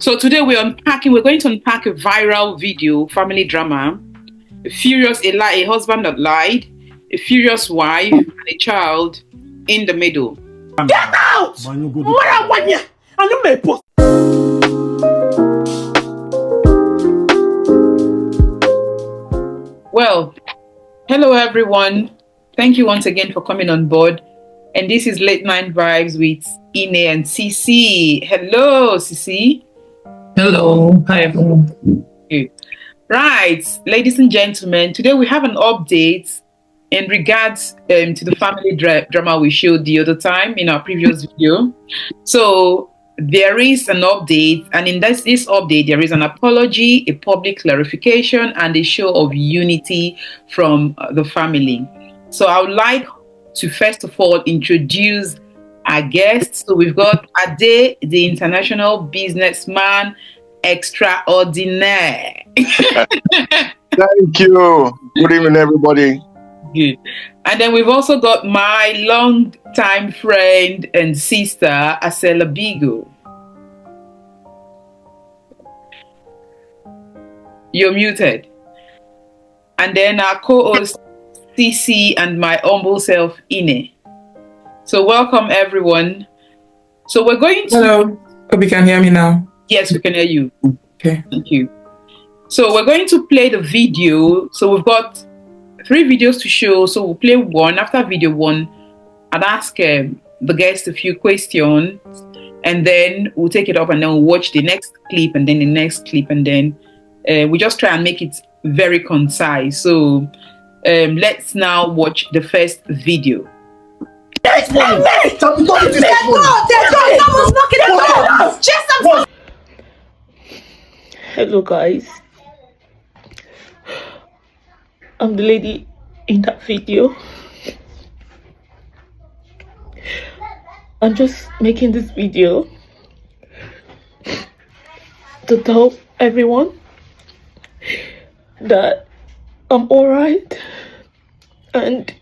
So today we're going to unpack a viral video, family drama, a husband that lied, a furious wife, and a child in the middle. Get out! Well, hello everyone. Thank you once again for coming on board. And this is Late Night Vibes with Ine and Cici. Hello, Cici. Hello. Hi, everyone. Okay. Right, ladies and gentlemen, today we have an update in regards to the family drama we showed the other time in our previous video. So there is an update, and in this update, there is an apology, a public clarification, and a show of unity from the family. So I would like to first of all introduce our guests. So we've got Ade, the international businessman extraordinaire. Thank you. Good evening, everybody. Good. And then we've also got my long-time friend and sister, Asela Bigo. You're muted. And then our co-host, Cici, and my humble self, Ine. So welcome, everyone. So we're going to... Hello. Hope you can hear me now. Yes, we can hear you. Okay. Thank you. So we're going to play the video. So we've got 3 videos to show. So we'll play one. After video 1, I'd ask the guests a few questions. And then we'll take it up and then we'll watch the next clip and then the next clip. And then we just try and make it very concise. So let's now watch the first video. Hello guys, I'm the lady in that video. I'm just making this video to tell everyone that I'm alright and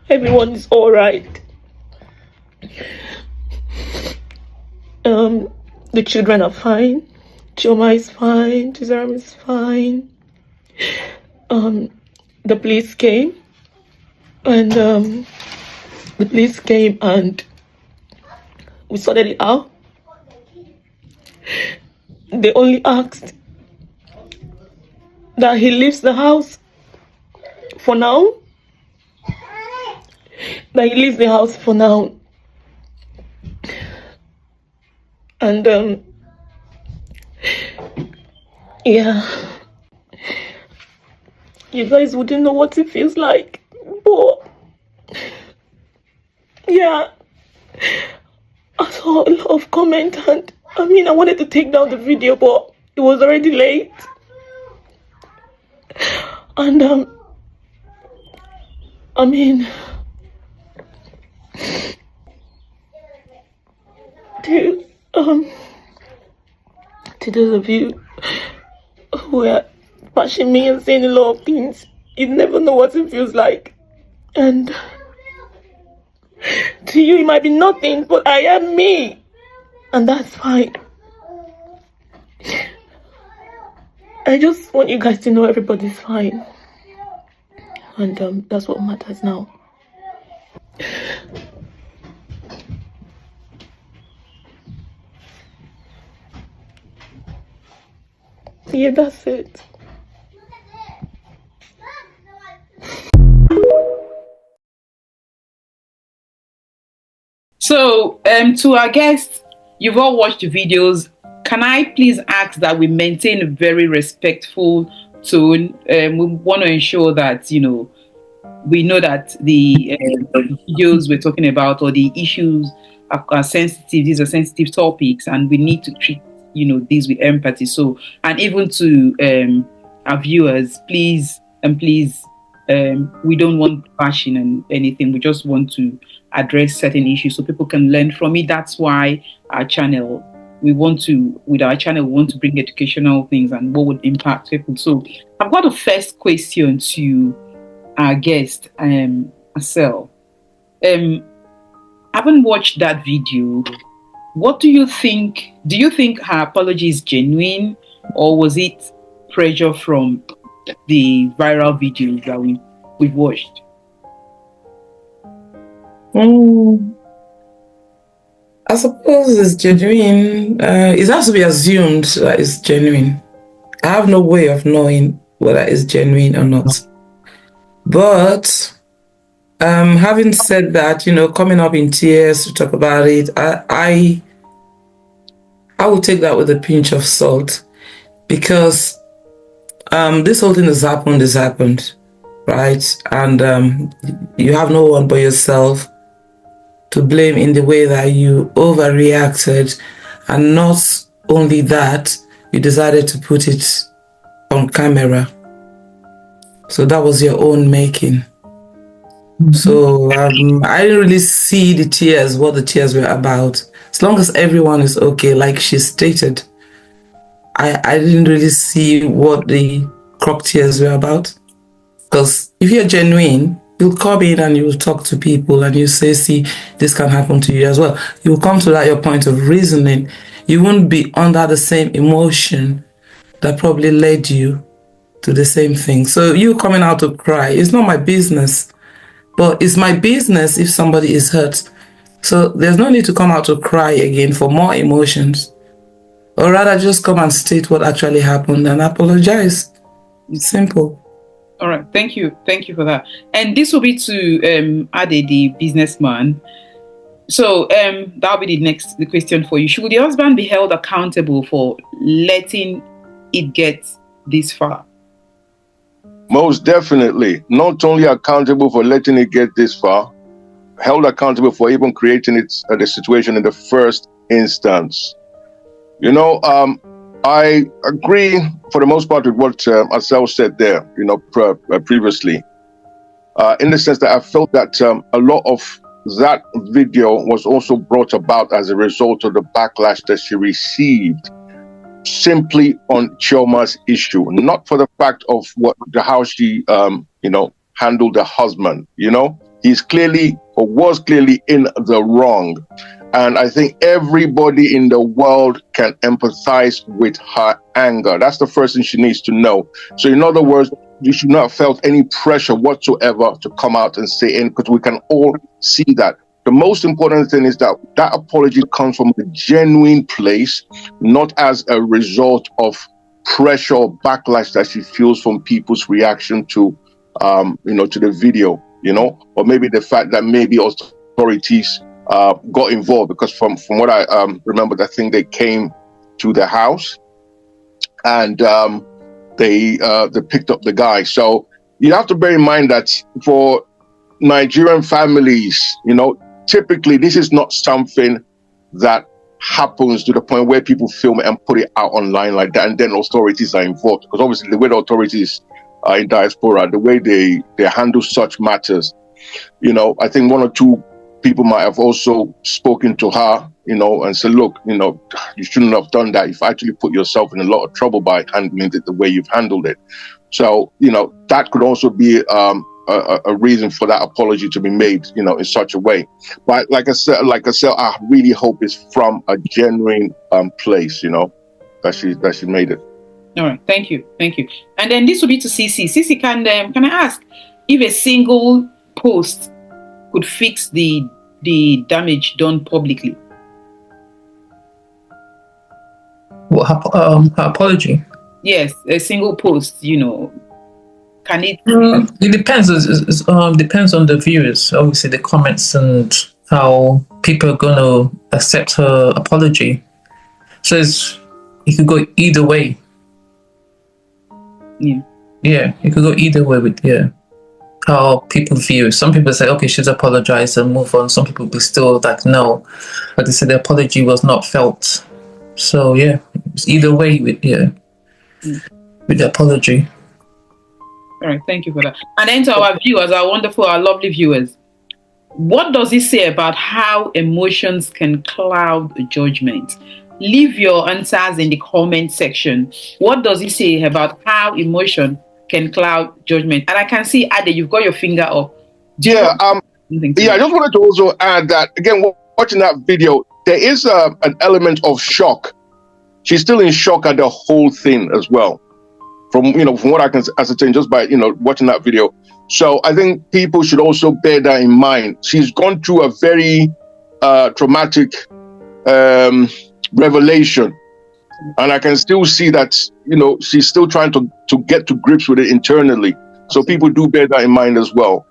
everyone is alright. The children are fine. Chioma is fine. Chizaram is fine. The police came, and we sorted it out. They only asked that he leaves the house for now. That he leaves the house for now. And yeah, you guys wouldn't know what it feels like, but yeah, I saw a lot of comment, and I wanted to take down the video, but it was already late. And to those of you who are bashing me and saying a lot of things, you never know what it feels like. And to you it might be nothing, but I am me, and that's fine. I just want you guys to know everybody's fine, and that's what matters now. Yeah, that's it. So, to our guests, you've all watched the videos. Can I please ask that we maintain a very respectful tone? We want to ensure that, we know that the videos we're talking about or the issues are sensitive. These are sensitive topics, and we need to treat these with empathy. So, and even to our viewers, please, we don't want bashing and anything. We just want to address certain issues so people can learn from it. That's why we want to bring educational things and what would impact people. So I've got a first question to our guest, Asel. I haven't watched that video, What do you think? Do you think her apology is genuine, or was it pressure from the viral videos that we've watched? I suppose it's genuine. It has to be assumed that it's genuine. I have no way of knowing whether it's genuine or not. But having said that, coming up in tears to talk about it, I would take that with a pinch of salt, because this whole thing has happened, right? And you have no one but yourself to blame in the way that you overreacted, and not only that, you decided to put it on camera. So that was your own making. So I didn't really see what the tears were about. As long as everyone is okay, like she stated, I didn't really see what the crop tears were about. Because if you're genuine, you'll come in and you'll talk to people and you say, see, this can happen to you as well. You'll come to that your point of reasoning. You won't be under the same emotion that probably led you to the same thing. So you coming out to cry, it's not my business. But it's my business if somebody is hurt. So there's no need to come out to cry again for more emotions. Or rather just come and state what actually happened and apologize. It's simple. All right, thank you for that. And this will be to Ade, the businessman. So that'll be the question for you. Should the husband be held accountable for letting it get this far? Most definitely. Not only accountable for letting it get this far, held accountable for even creating the situation in the first instance. I agree for the most part with what Asel said there, previously, in the sense that I felt that a lot of that video was also brought about as a result of the backlash that she received simply on Chioma's issue, not for the fact of how she, handled the husband. He's clearly or was clearly in the wrong. And I think everybody in the world can empathize with her anger. That's the first thing she needs to know. So in other words, you should not have felt any pressure whatsoever to come out and say anything, because we can all see that. The most important thing is that apology comes from a genuine place, not as a result of pressure or backlash that she feels from people's reaction to, to the video, or maybe the fact that maybe authorities got involved, because from what I remembered, I think they came to the house and they picked up the guy. So you have to bear in mind that for Nigerian families, typically this is not something that happens to the point where people film it and put it out online like that, and then authorities are involved. Because obviously the way the authorities in diaspora, the way they handle such matters, I think one or two people might have also spoken to her, and said, look, you shouldn't have done that. You've actually put yourself in a lot of trouble by handling it the way you've handled it. So, that could also be a reason for that apology to be made, in such a way. But like I said, I really hope it's from a genuine place, that she made it. All right, thank you. And then this will be to CC. CC, can I ask if a single post could fix the damage done publicly? What, her apology? Yes, a single post, can it? It depends. It depends on the viewers, obviously, the comments and how people are going to accept her apology. So it could go either way. Yeah, it could go either way with how people view. Some people say, okay, she's apologized and move on. Some people be still like, no, like they said, the apology was not felt. So yeah, it's either way with the apology. All right, thank you for that. And then to our viewers, our lovely viewers, what does it say about how emotions can cloud judgment? Leave your answers in the comment section. What does it say about how emotion can cloud judgment? And I can see, Ade, you've got your finger up. I just wanted to also add that, again, watching that video, there is an element of shock. She's still in shock at the whole thing as well, from what I can ascertain just by watching that video. So I think people should also bear that in mind. She's gone through a very traumatic revelation, and I can still see that she's still trying to get to grips with it internally. So people do bear that in mind as well.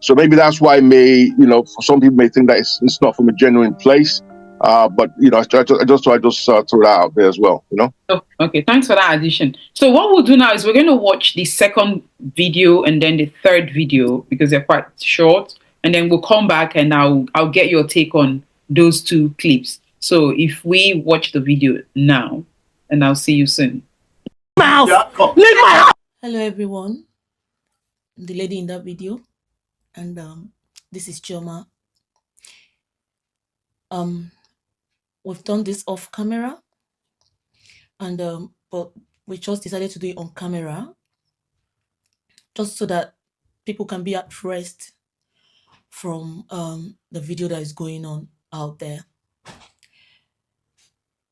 So maybe that's why for some people may think that it's not from a genuine place. But I just throw that out there as well. Oh, okay, thanks for that addition. So what we'll do now is we're going to watch the second video and then the third video because they're quite short, and then we'll come back and I'll get your take on those two clips. So if we watch the video now, and I'll see you soon. Leave my house. Hello everyone, I'm the lady in that video, and this is Chioma. We've done this off camera, and but we just decided to do it on camera just so that people can be at rest from the video that is going on out there.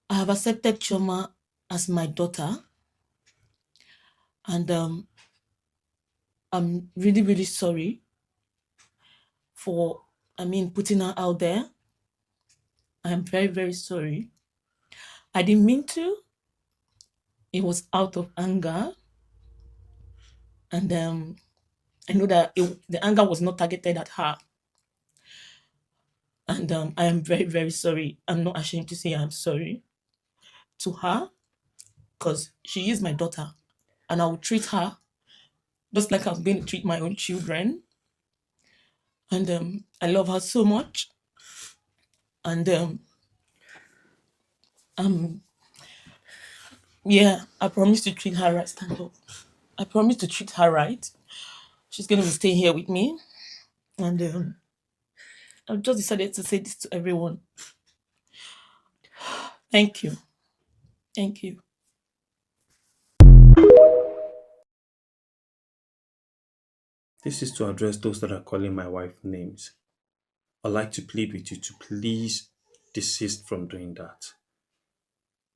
I have accepted Chioma as my daughter, and I'm really, really sorry for putting her out there. I am very, very sorry. I didn't mean to. It was out of anger. And I know that the anger was not targeted at her. And I am very, very sorry. I'm not ashamed to say I'm sorry to her, because she is my daughter. And I will treat her just like I'm going to treat my own children. And I love her so much. And yeah, I promise to treat her right. Stand up. I promise to treat her right. She's going to be staying here with me. And I've just decided to say this to everyone. Thank you. Thank you. This is to address those that are calling my wife names. I'd like to plead with you to please desist from doing that.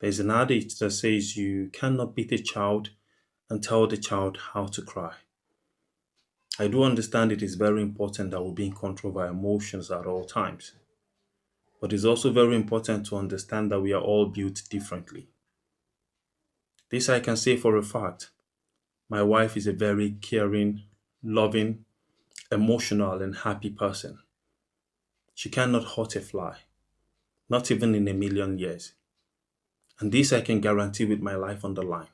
There's an adage that says you cannot beat a child and tell the child how to cry. I do understand it is very important that we be in control of our emotions at all times. But it's also very important to understand that we are all built differently. This I can say for a fact. My wife is a very caring, loving, emotional, and happy person. She cannot hurt a fly, not even in a million years. And this I can guarantee with my life on the line.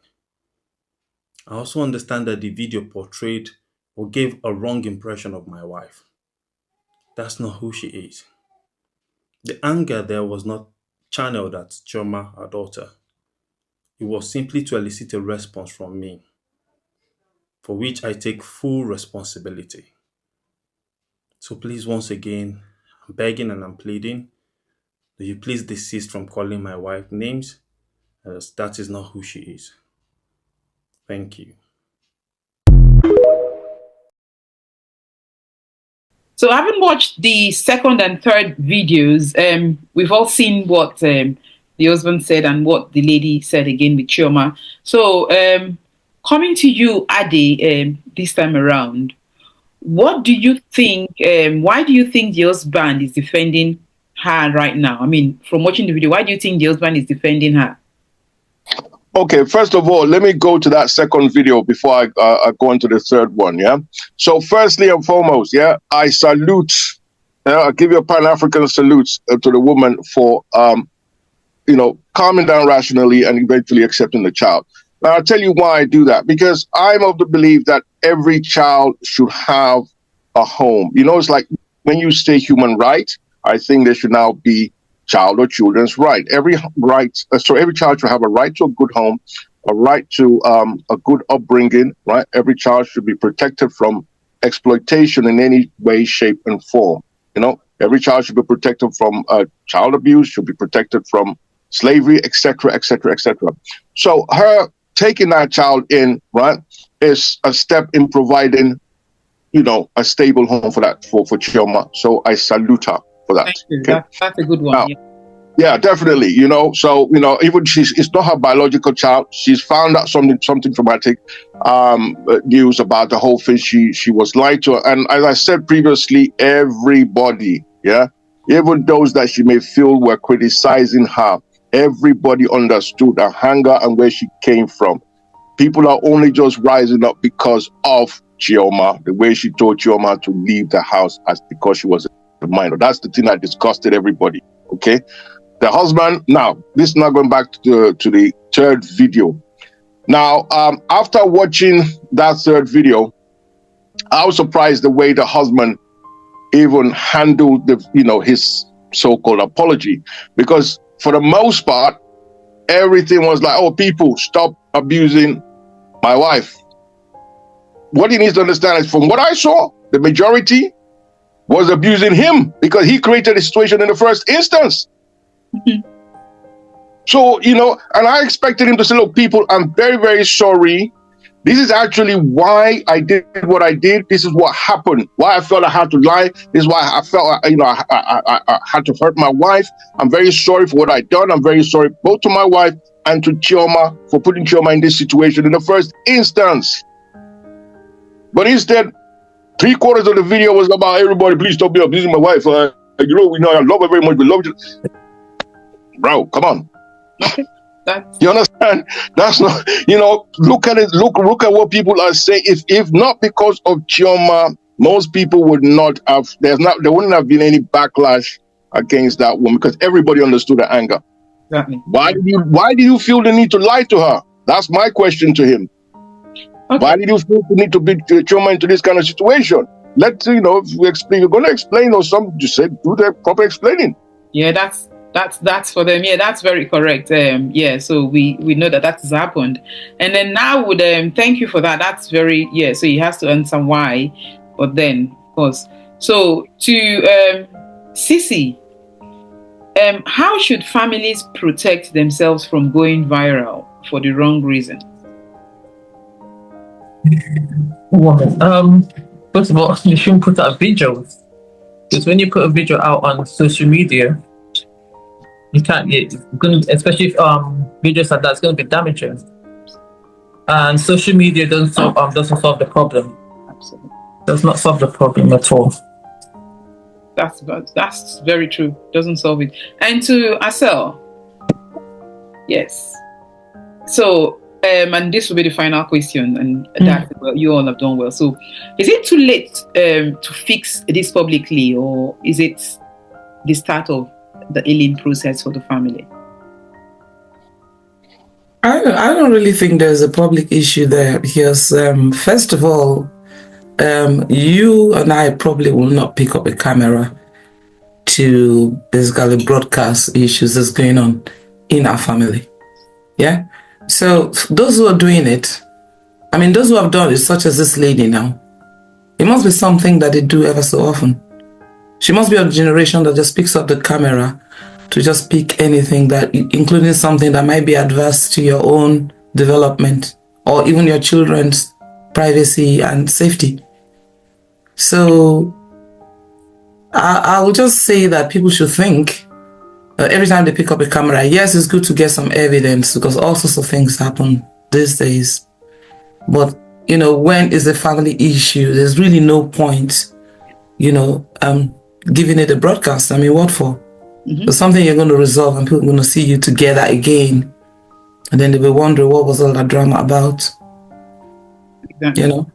I also understand that the video portrayed or gave a wrong impression of my wife. That's not who she is. The anger there was not channeled at Chioma, our daughter. It was simply to elicit a response from me, for which I take full responsibility. So please, once again, I'm begging and I'm pleading that you please desist from calling my wife names, as that is not who she is. Thank you. So having watched the second and third videos, we've all seen what the husband said and what the lady said again with Chioma. So coming to you, Ade, this time around, what do you think, why do you think the husband is defending her right now? I mean, from watching the video, why do you think the husband is defending her? Okay, first of all, let me go to that second video before I go into the third one, yeah? So firstly and foremost, yeah, I salute, I give you a Pan-African salute to the woman for, calming down rationally and eventually accepting the child. Now, I'll tell you why I do that, because I'm of the belief that every child should have a home. It's like when you say human right, I think there should now be child or children's right. Every child should have a right to a good home, a right to a good upbringing, right? Every child should be protected from exploitation in any way, shape, and form. Every child should be protected from child abuse, should be protected from slavery, etc., etc., etc. So her taking that child in, right, is a step in providing, a stable home for Chioma. So I salute her for that. Thank you. Okay? That's a good one. Now, yeah. Yeah, definitely. So even it's not her biological child. She's found out something traumatic news about the whole thing. She was lied to, and as I said previously, everybody, yeah, even those that she may feel were criticizing her, everybody understood her anger and where she came from. People are only just rising up because of Chioma, the way she told Chioma to leave the house as because she was a minor. That's the thing that disgusted everybody. Okay. The husband, now, this is not going back to the third video. Now, after watching that third video, I was surprised the way the husband even handled his so-called apology, because for the most part, everything was like, oh, people, stop abusing my wife. What he needs to understand is, from what I saw, the majority was abusing him because he created a situation in the first instance. So, and I expected him to say, look, people, I'm very, very sorry. This is actually why I did what I did. This is what happened. Why I felt I had to lie. This is why I felt, I had to hurt my wife. I'm very sorry for what I done. I'm very sorry both to my wife and to Chioma for putting Chioma in this situation in the first instance. But instead, 3/4 of the video was about everybody, please stop me abusing my wife. I love her very much. We love you. Bro, come on. You understand? That's not, look at it. Look at what people are saying. If not because of Chioma, most people would not have, there wouldn't have been any backlash against that woman because everybody understood her anger. Exactly. Why do you feel the need to lie to her? That's my question to him. Okay. Why did you feel the need to bring Chioma into this kind of situation? Let's, if we explain, you're going to explain or something, just say, do the proper explaining. Yeah, that's for them. Yeah, that's very correct. So we know that has happened, and then now with thank you for that. That's very So he has to answer why, but then of course. So to Sisi, how should families protect themselves from going viral for the wrong reason? First of all, you shouldn't put out videos, because when you put a video out on social media, you can't. It's going to, especially if videos like that, it's going to be damaging. And social media doesn't solve the problem. Absolutely, does not solve the problem at all. That's very true. Doesn't solve it. And to Asel, yes. So. And this will be the final question, and that you all have done well. So, is it too late to fix this publicly, or is it the start of the healing process for the family? I don't really think there's a public issue there because, first of all, you and I probably will not pick up a camera to basically broadcast issues that's going on in our family. Yeah. So those who are doing it, those who have done it, such as this lady now, it must be something that they do ever so often. She must be of the generation that just picks up the camera to just pick anything that, including something that might be adverse to your own development or even your children's privacy and safety. So I will just say that people should think every time they pick up a camera, yes, it's good to get some evidence because all sorts of things happen these days. But, when is a family issue, there's really no point, giving it a broadcast. What for? Mm-hmm. It's something you're going to resolve and people are going to see you together again. And then they'll be wondering what was all that drama about. Exactly.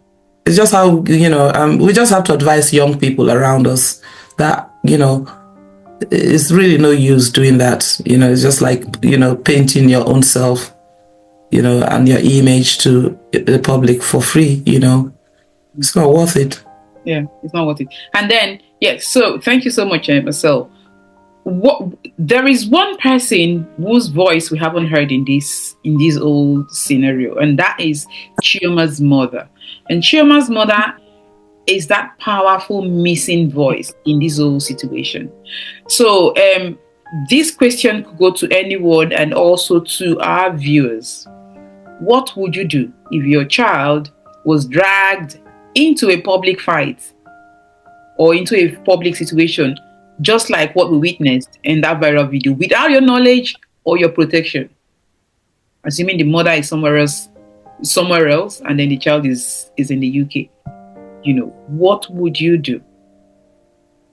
It's just how, we just have to advise young people around us that, it's really no use doing that. It's just like, painting your own self, and your image to the public for free, It's not worth it. Yeah, it's not worth it. And then, so thank you so much, Marcel. There is one person whose voice we haven't heard in this whole scenario, and that is Chioma's mother. And Chioma's mother is that powerful missing voice in this whole situation. So this question could go to anyone and also to our viewers. What would you do if your child was dragged into a public fight or into a public situation just like what we witnessed in that viral video, without your knowledge or your protection. Assuming the mother is somewhere else, and then the child is in the UK. What would you do?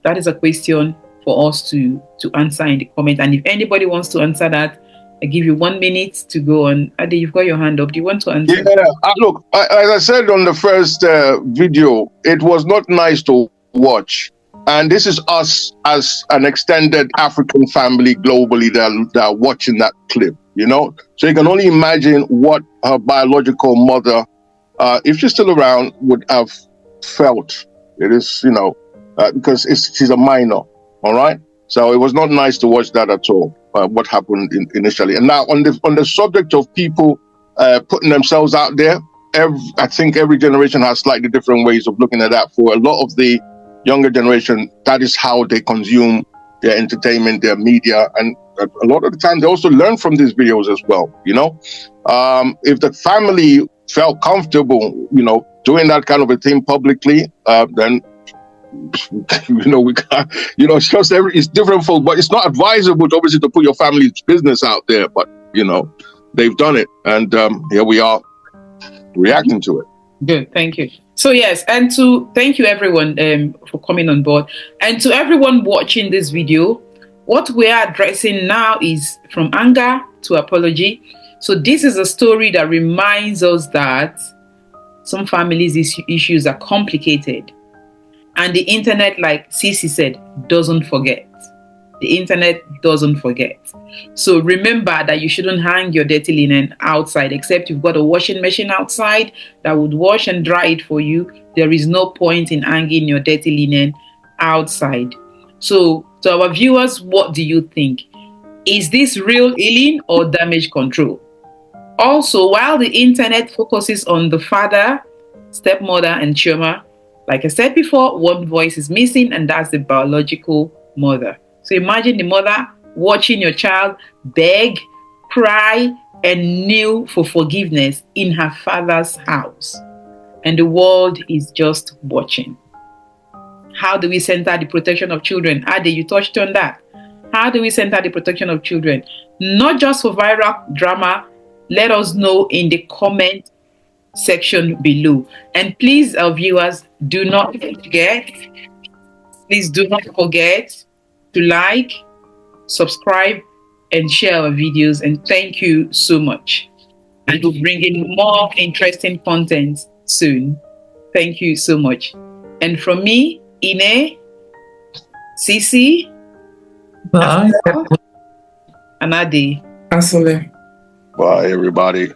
That is a question for us to answer in the comment. And if anybody wants to answer that, I give you 1 minute to go on. Ade, you've got your hand up. Do you want to answer? Yeah, look, as I said on the first video, it was not nice to watch. And this is us as an extended African family globally that are watching that clip, So you can only imagine what her biological mother, if she's still around, would have felt. It is, because she's a minor, all right? So it was not nice to watch that at all, what happened initially. And now on the subject of people putting themselves out there, I think every generation has slightly different ways of looking at that. For a lot of the younger generation, that is how they consume their entertainment, their media, and a lot of the time they also learn from these videos as well. If the family felt comfortable, doing that kind of a thing publicly, then we can't. It's just it's different, but it's not advisable, obviously, to put your family's business out there. But they've done it, and here we are reacting to it. Good, thank you. So yes, and thank you everyone for coming on board, and to everyone watching this video. What we are addressing now is from anger to apology. So this is a story that reminds us that some families' issues are complicated, and the internet, like Sisi said, doesn't forget. The internet doesn't forget. So remember that you shouldn't hang your dirty linen outside, except you've got a washing machine outside that would wash and dry it for you. There is no point in hanging your dirty linen outside. So to our viewers, what do you think? Is this real healing or damage control? Also, while the internet focuses on the father, stepmother, and Chioma, like I said before, one voice is missing, and that's the biological mother. So imagine the mother watching your child beg, cry, and kneel for forgiveness in her father's house. And the world is just watching. How do we center the protection of children? Ade, you touched on that. How do we center the protection of children? Not just for viral drama. Let us know in the comment section below. And please, our viewers, do not forget to like, subscribe, and share our videos. And thank you so much. And we'll bring in more interesting content soon. Thank you so much. And from me, Ine, Sisi, Bye. and Ade. Asole. Bye, everybody.